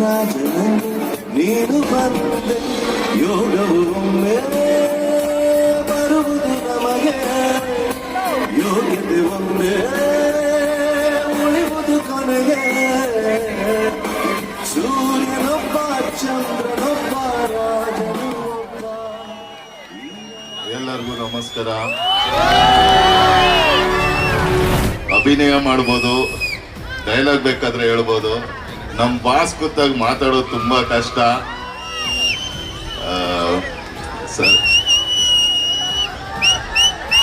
ರಾಜನು ನೀನು ಬಂದೆ ಯೋಗವು ಒಮ್ಮೆ ಬರುವುದು ನಮಗೆ ಯೋಗ್ಯತೆ ಒಮ್ಮೆ ಉಳಿವುದು ಕೊನೆಗೆ ಸೂರ್ಯನೊಬ್ಬ ಚಂದ್ರನೊಬ್ಬ ರಾಜನು ಒಬ್ಬ. ಎಲ್ಲರಿಗೂ ನಮಸ್ಕಾರ. ಅಭಿನಯ ಮಾಡ್ಬೋದು, ಡೈಲಾಗ್ ಬೇಕಾದ್ರೆ ಹೇಳ್ಬೋದು. ನಮ್ಮ ಬಾಸ್ ಕೂತಾಗ ಮಾತಾಡೋದು ತುಂಬಾ ಕಷ್ಟ.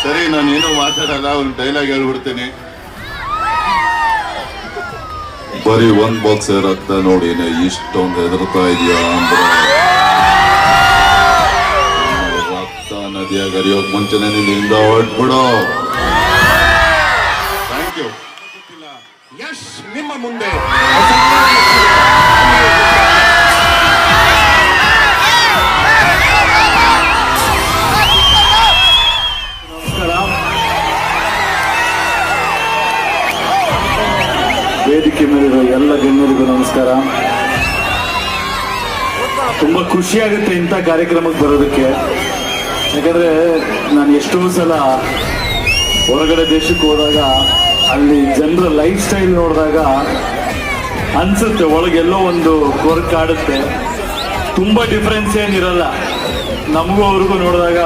ಸರಿ, ನಾನೇನು ಮಾತಾಡಲ್ಲ, ಒಂದು ಡೈಲಾಗ್ ಹೇಳ್ಬಿಡ್ತೀನಿ. ಬರೀ ಒಂದ್ ಬಾಕ್ಸ್ ರಕ್ತ ನೋಡಿನೇ ಇಷ್ಟೊಂದು ಹೆದರ್ತಾ ಇದೆಯಾ ಅಂದ್ರೆ ರಕ್ತ ನದಿಯಾಗ ಹರಿಯೋಕ್ ಮುಂಚೆನೆ ನಿನ್ನಿಂದ ಹೊರಟ್ಬಿಡು. Thank you. ಯಶ್ ನಿಮ್ಮ ಮುಂದೆ ವೇದಿಕೆ ಮೇಲಿರೋ ಎಲ್ಲ ಗಣ್ಯರಿಗೂ ನಮಸ್ಕಾರ. ತುಂಬಾ ಖುಷಿಯಾಗುತ್ತೆ ಇಂಥ ಕಾರ್ಯಕ್ರಮಕ್ಕೆ ಬರೋದಕ್ಕೆ. ಯಾಕಂದ್ರೆ ನಾನು ಎಷ್ಟೋ ಸಲ ಹೊರಗಡೆ ದೇಶಕ್ಕೆ ಹೋದಾಗ ಅಲ್ಲಿ ಜನರ ಲೈಫ್ ಸ್ಟೈಲ್ ನೋಡಿದಾಗ ಅನ್ಸುತ್ತೆ ಒಳಗೆಲ್ಲೋ ಒಂದು ಕೊರಕಾಡುತ್ತೆ. ತುಂಬಾ ಡಿಫ್ರೆನ್ಸ್ ಏನಿರಲ್ಲ, ನಮಗೂ ಅವ್ರಿಗೂ ನೋಡಿದಾಗ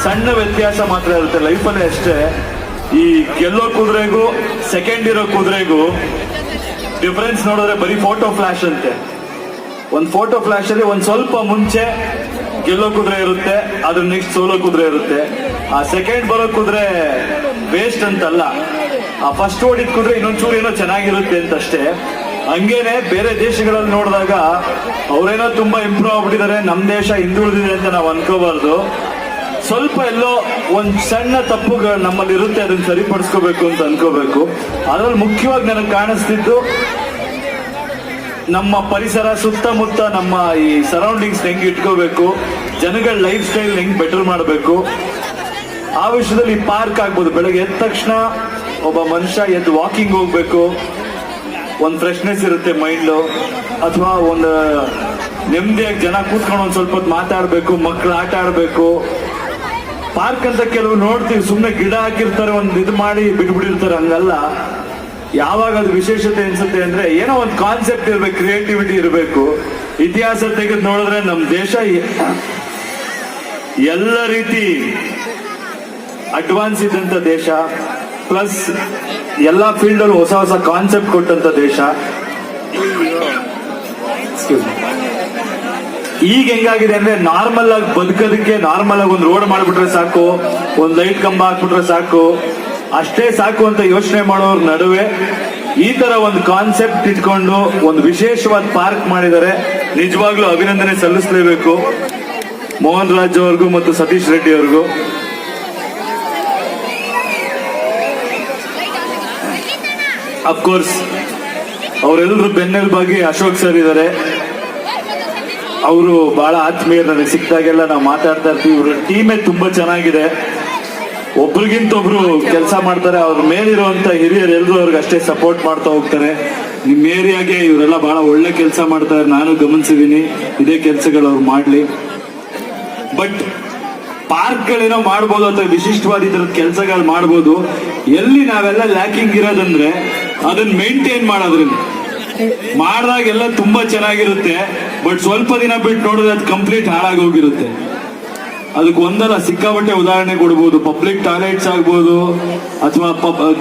ಸಣ್ಣ ವ್ಯತ್ಯಾಸ ಮಾತ್ರ ಇರುತ್ತೆ ಲೈಫಲ್ಲೇ ಅಷ್ಟೇ. ಈ ಗೆಲ್ಲೋ ಕುದುರೆಗೂ ಸೆಕೆಂಡ್ ಇರೋ ಕುದುರೆಗೂ ಡಿಫ್ರೆನ್ಸ್ ನೋಡಿದ್ರೆ ಬರೀ ಫೋಟೋ ಫ್ಲಾಶ್ ಅಂತೆ. ಒಂದು ಫೋಟೋ ಫ್ಲಾಶ್ ಅಲ್ಲಿ ಒಂದ್ ಸ್ವಲ್ಪ ಮುಂಚೆ ಗೆಲ್ಲೋ ಕುದುರೆ ಇರುತ್ತೆ, ಅದ್ರ ನೆಕ್ಸ್ಟ್ ಸೋಲೋ ಕುದುರೆ ಇರುತ್ತೆ. ಆ ಸೆಕೆಂಡ್ ಬರೋ ಕುದುರೆ ವೇಸ್ಟ್ ಅಂತಲ್ಲ, ಆ ಫಸ್ಟ್ ಓಡಿದ ಕುದುರೆ ಇನ್ನೊಂಚೂರು ಏನೋ ಚೆನ್ನಾಗಿರುತ್ತೆ ಅಂತಷ್ಟೇ. ಹಂಗೇನೆ ಬೇರೆ ದೇಶಗಳಲ್ಲಿ ನೋಡಿದಾಗ ಅವರೇನೋ ತುಂಬಾ ಇಂಪ್ರೂವ್ ಆಗ್ಬಿಟ್ಟಿದ್ದಾರೆ, ನಮ್ ದೇಶ ಹಿಂದುಳಿದಿದೆ ಅಂತ ನಾವು ಅನ್ಕೋಬಾರ್ದು. ಸ್ವಲ್ಪ ಎಲ್ಲೋ ಒಂದ್ ಸಣ್ಣ ತಪ್ಪುಗಳು ನಮ್ಮಲ್ಲಿ ಇರುತ್ತೆ, ಅದನ್ನ ಸರಿಪಡಿಸ್ಕೋಬೇಕು ಅಂತ ಅನ್ಕೋಬೇಕು. ಅದ್ರಲ್ಲಿ ಮುಖ್ಯವಾಗಿ ನನಗೆ ಕಾಣಿಸ್ತಿದ್ದು ನಮ್ಮ ಪರಿಸರ ಸುತ್ತಮುತ್ತ ನಮ್ಮ ಈ ಸರೌಂಡಿಂಗ್ಸ್ ಹೆಂಗ್ ಇಟ್ಕೋಬೇಕು, ಜನಗಳ ಲೈಫ್ ಸ್ಟೈಲ್ ಹೆಂಗ್ ಬೆಟರ್ ಮಾಡಬೇಕು. ಆ ವಿಷಯದಲ್ಲಿ ಪಾರ್ಕ್ ಆಗ್ಬೋದು. ಬೆಳಗ್ಗೆ ಎದ್ದ ತಕ್ಷಣ ಒಬ್ಬ ಮನುಷ್ಯ ಎದ್ದು ವಾಕಿಂಗ್ ಹೋಗ್ಬೇಕು, ಒಂದ್ ಫ್ರೆಶ್ನೆಸ್ ಇರುತ್ತೆ ಮೈಂಡ್. ಅಥವಾ ಒಂದು ನೆಮ್ಮದಿಯಾಗಿ ಜನ ಕೂತ್ಕೊಂಡು ಒಂದ್ ಸ್ವಲ್ಪ ಹೊತ್ತು ಮಾತಾಡ್ಬೇಕು, ಮಕ್ಕಳು ಆಟ ಆಡ್ಬೇಕು. ಪಾರ್ಕ್ ಅಂತ ಕೆಲವು ನೋಡ್ತೀವಿ, ಸುಮ್ಮನೆ ಗಿಡ ಹಾಕಿರ್ತಾರೆ, ಒಂದ್ ಇದು ಮಾಡಿ ಬಿಟ್ಬಿಟ್ಟಿರ್ತಾರೆ. ಹಂಗಲ್ಲ, ಯಾವಾಗ ಅದು ವಿಶೇಷತೆ ಅನ್ಸುತ್ತೆ ಅಂದ್ರೆ ಏನೋ ಒಂದು ಕಾನ್ಸೆಪ್ಟ್ ಇರ್ಬೇಕು, ಕ್ರಿಯೇಟಿವಿಟಿ ಇರಬೇಕು. ಇತಿಹಾಸ ತೆಗೆದು ನೋಡಿದ್ರೆ ನಮ್ಮ ದೇಶ ಎಲ್ಲ ರೀತಿ ಅಡ್ವಾನ್ಸ್ ಇದ್ದಂತ ದೇಶ, ಪ್ಲಸ್ ಎಲ್ಲಾ ಫೀಲ್ಡ್ ಅಲ್ಲಿ ಹೊಸ ಹೊಸ ಕಾನ್ಸೆಪ್ಟ್ ಕೊಟ್ಟಂತ ದೇಶ. ಈಗ ಹೆಂಗಾಗಿದೆ ಅಂದ್ರೆ ನಾರ್ಮಲ್ ಆಗಿ ಬದುಕೋದಕ್ಕೆ ನಾರ್ಮಲ್ ಆಗಿ ಒಂದು ರೋಡ್ ಮಾಡ್ಬಿಟ್ರೆ ಸಾಕು, ಒಂದ್ ಲೈಟ್ ಕಂಬ ಹಾಕ್ಬಿಟ್ರೆ ಸಾಕು, ಅಷ್ಟೇ ಸಾಕು ಅಂತ ಯೋಚನೆ ಮಾಡೋರ್ ನಡುವೆ ಈ ತರ ಒಂದು ಕಾನ್ಸೆಪ್ಟ್ ಇಟ್ಕೊಂಡು ಒಂದು ವಿಶೇಷವಾದ ಪಾರ್ಕ್ ಮಾಡಿದರೆ ನಿಜವಾಗ್ಲೂ ಅಭಿನಂದನೆ ಸಲ್ಲಿಸಲೇಬೇಕು ಮೋಹನ್ ರಾಜ್ ಅವ್ರಿಗೂ ಮತ್ತು ಸತೀಶ್ ರೆಡ್ಡಿ ಅವ್ರಿಗೂ. ಅಫ್ಕೋರ್ಸ್ ಅವರೆಲ್ಲರೂ ಬೆನ್ನೆಲುಬಾಗಿ ಅಶೋಕ್ ಸರ್ ಇದ್ದಾರೆ. ಅವರು ಬಹಳ ಆತ್ಮೀಯರು, ನನಗೆ ಸಿಕ್ಕಿದಾಗೆಲ್ಲ ನಾವು ಮಾತಾಡ್ತಾ ಇರ್ತೀವಿ. ಇವ್ರ ಟೀಮೇ ತುಂಬಾ ಚೆನ್ನಾಗಿದೆ, ಒಬ್ರಿಗಿಂತ ಒಬ್ರು ಕೆಲಸ ಮಾಡ್ತಾರೆ. ಅವ್ರ ಮೇಲಿರುವಂತ ಹಿರಿಯರು ಎಲ್ಲರೂ ಅವ್ರಿಗೆ ಅಷ್ಟೇ ಸಪೋರ್ಟ್ ಮಾಡ್ತಾ ಹೋಗ್ತಾರೆ. ನಿಮ್ ಏರಿಯಾಗೆ ಇವರೆಲ್ಲ ಬಹಳ ಒಳ್ಳೆ ಕೆಲಸ ಮಾಡ್ತಾರೆ, ನಾನು ಗಮನಿಸಿದೀನಿ. ಇದೇ ಕೆಲಸಗಳು ಅವ್ರು ಮಾಡ್ಲಿ. ಬಟ್ ಪಾರ್ಕ್ಗಳೇನೋ ಮಾಡ್ಬೋದು ಅಥವಾ ವಿಶಿಷ್ಟವಾದ ಇದ್ರದ ಕೆಲಸಗಳು ಮಾಡ್ಬೋದು. ಎಲ್ಲಿ ನಾವೆಲ್ಲ ಲ್ಯಾಕಿಂಗ್ ಇರೋದಂದ್ರೆ ಅದನ್ನ ಮೇಂಟೈನ್ ಮಾಡೋದ್ರಿಂದ. ಮಾಡಿದಾಗೆಲ್ಲ ತುಂಬಾ ಚೆನ್ನಾಗಿರುತ್ತೆ, ಬಟ್ ಸ್ವಲ್ಪ ದಿನ ಬಿಟ್ಟು ನೋಡಿದ್ರೆ ಅದು ಕಂಪ್ಲೀಟ್ ಹಾಳಾಗಿ ಹೋಗಿರುತ್ತೆ. ಅದಕ್ಕೆ ಒಂದಲ್ಲ ಸಿಕ್ಕಾಪಟ್ಟೆ ಉದಾಹರಣೆ ಕೊಡ್ಬೋದು. ಪಬ್ಲಿಕ್ ಟಾಯ್ಲೆಟ್ಸ್ ಆಗ್ಬೋದು, ಅಥವಾ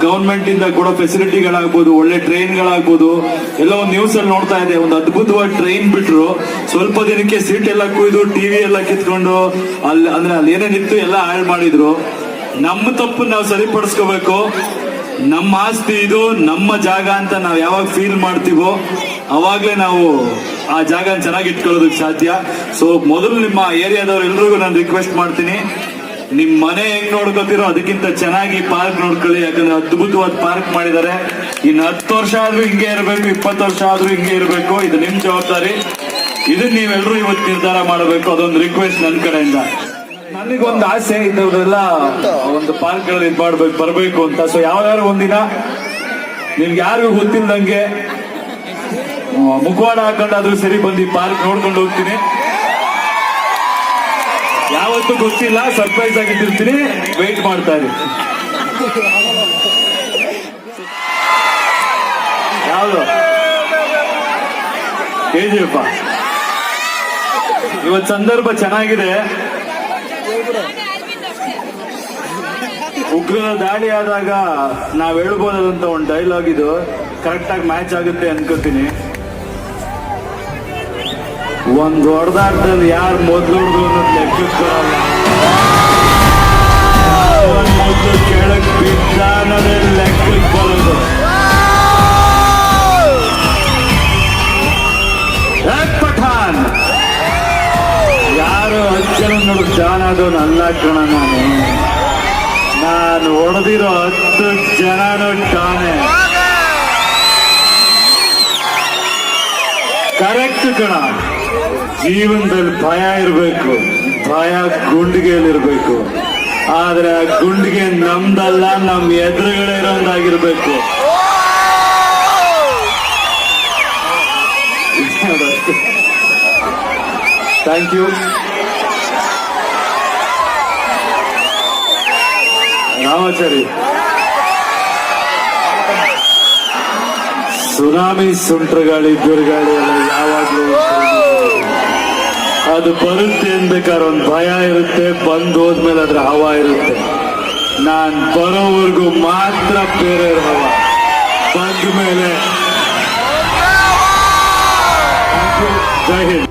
ಗವರ್ಮೆಂಟ್ ಇಂದ ಕೊಡೋ ಫೆಸಿಲಿಟಿಗಳಾಗ್ಬೋದು, ಒಳ್ಳೆ ಟ್ರೈನ್ಗಳಾಗ್ಬೋದು. ಎಲ್ಲ ಒಂದು ನ್ಯೂಸ್ ಅಲ್ಲಿ ನೋಡ್ತಾ ಇದೆ, ಒಂದು ಅದ್ಭುತವಾದ ಟ್ರೈನ್ ಬಿಟ್ರು, ಸ್ವಲ್ಪ ದಿನಕ್ಕೆ ಸೀಟ್ ಎಲ್ಲ ಕುಯ್ದು ಟಿವಿ ಎಲ್ಲ ಕಿತ್ಕೊಂಡು ಅಲ್ಲಿ ಏನೇನಿತ್ತು ಎಲ್ಲ ಹಾಳು ಮಾಡಿದ್ರು. ನಮ್ಮ ತಪ್ಪು ನಾವು ಸರಿಪಡಿಸ್ಕೋಬೇಕು. ನಮ್ಮ ಆಸ್ತಿ ಇದು, ನಮ್ಮ ಜಾಗ ಅಂತ ನಾವು ಯಾವಾಗ ಫೀಲ್ ಮಾಡ್ತೀವೋ ಅವಾಗ್ಲೇ ನಾವು ಆ ಜಾಗ ಚೆನ್ನಾಗಿ ಇಟ್ಕೊಳ್ಳೋದಕ್ಕೆ ಸಾಧ್ಯ. ಸೊ ಮೊದಲು ನಿಮ್ಮ ಏರಿಯಾದವ್ರು ಎಲ್ರಿಗೂ ನಾನು ರಿಕ್ವೆಸ್ಟ್ ಮಾಡ್ತೀನಿ, ನಿಮ್ ಮನೆ ಹೆಂಗ್ ನೋಡ್ಕೋತಿರೋ ಅದಕ್ಕಿಂತ ಚೆನ್ನಾಗಿ ಪಾರ್ಕ್ ನೋಡ್ಕೊಳ್ಳಿ. ಯಾಕಂದ್ರೆ ಅದ್ಭುತವಾದ ಪಾರ್ಕ್ ಮಾಡಿದ್ದಾರೆ. ಇನ್ನು 10 ವರ್ಷ ಆದ್ರೂ ಹಿಂಗೆ ಇರಬೇಕು, 20 ವರ್ಷ ಆದ್ರೂ ಹಿಂಗೆ ಇರಬೇಕು. ಇದು ನಿಮ್ ಜವಾಬ್ದಾರಿ. ಇದನ್ನ ನೀವೆಲ್ಲರೂ ಇವತ್ತು ನಿರ್ಧಾರ ಮಾಡಬೇಕು. ಅದೊಂದು ರಿಕ್ವೆಸ್ಟ್ ನನ್ನ ಕಡೆಯಿಂದ. ನನಗೊಂದು ಆಸೆ, ಇದೆಲ್ಲ ಒಂದು ಪಾರ್ಕ್ಗಳಲ್ಲಿ ಇದು ಮಾಡ್ಬೇಕು, ಬರಬೇಕು ಅಂತ. ಸೊ ಯಾವ್ದಾದ್ರು ಒಂದಿನ ನಿಮ್ಗೆ ಯಾರಿಗೂ ಗೊತ್ತಿಲ್ದಂಗೆ ಮುಖವಾಡ ಹಾಕೊಂಡಾದ್ರೂ ಸರಿ ಬಂದು ಪಾರ್ಕ್ ನೋಡ್ಕೊಂಡು ಹೋಗ್ತೀನಿ. ಯಾವತ್ತೂ ಗೊತ್ತಿಲ್ಲ, ಸರ್ಪ್ರೈಸ್ ಆಗಿಟ್ಟಿರ್ತೀನಿ, ವೆಯ್ಟ್ ಮಾಡ್ತಾ ಇರಿ. ಯಾವುದು KGF? ಇವತ್ತು ಸಂದರ್ಭ ಚೆನ್ನಾಗಿದೆ. ಉಗ್ರರ ದಾಳಿ ಆದಾಗ ನಾವ್ ಹೇಳ್ಬೋದಂತ ಒಂದು ಡೈಲಾಗ್ ಇದು ಕರೆಕ್ಟ್ ಆಗಿ ಮ್ಯಾಚ್ ಆಗುತ್ತೆ ಅನ್ಕೋತೀನಿ. ಒಂದ್ ಹೊಡೆದಾಟದಲ್ಲಿ ಯಾರು ಮೊದ್ಲು ಹೊಡೆದ್ರು ಅನ್ನೋದು ಲೆಕ್ಕಕ್ಕೆ ಬರಲ್ಲ. ಮೊದ್ಲು ಕೆಳಕ್ ಬಿದ್ದ ಅನ್ನೋದೇ ಲೆಕ್ಕಕ್ಕೆ ಬರೋದು. ಪಠಾನ್ ಯಾರು 10 ಜನ ನೋಡು ಜಾನ್ ಆದವನು ಅಲ್ಲ ಕಣ. ನಾನು ಹೊಡೆದಿರೋ 10 ಜನನೂ ಟಾನೆ. ಕರೆಕ್ಟ್ ಕಣ. ಜೀವನದಲ್ಲಿ ಭಯ ಇರಬೇಕು, ಭಯ ಗುಂಡಿಗೆಯಲ್ಲಿರ್ಬೇಕು. ಆದ್ರೆ ಆ ಗುಂಡಿಗೆ ನಮ್ದಲ್ಲ, ನಮ್ ಎದುರುಗಡೆ ಇರೋದಾಗಿರ್ಬೇಕು. Thank you. ರಾಮಾಚಾರಿ, ಸುನಾಮಿ, ಸುಂಟ್ರಗಾಳಿ, ಬಿರುಗಾಳಿ ಎಲ್ಲ ಯಾವಾಗ್ಲೂ ಅದು ಬರುತ್ತೆ ಅನ್ಬೇಕಾದ್ರೆ ಒಂದು ಭಯ ಇರುತ್ತೆ. ಬಂದು ಹೋದ್ಮೇಲೆ ಅದ್ರ ಹವಾ ಇರುತ್ತೆ. ನಾನ್ ಬರೋವರೆಗೂ ಮಾತ್ರ ಬೇರೆ ಹವ, ಬಂದ ಮೇಲೆ. ಜೈ ಹಿಂದ್.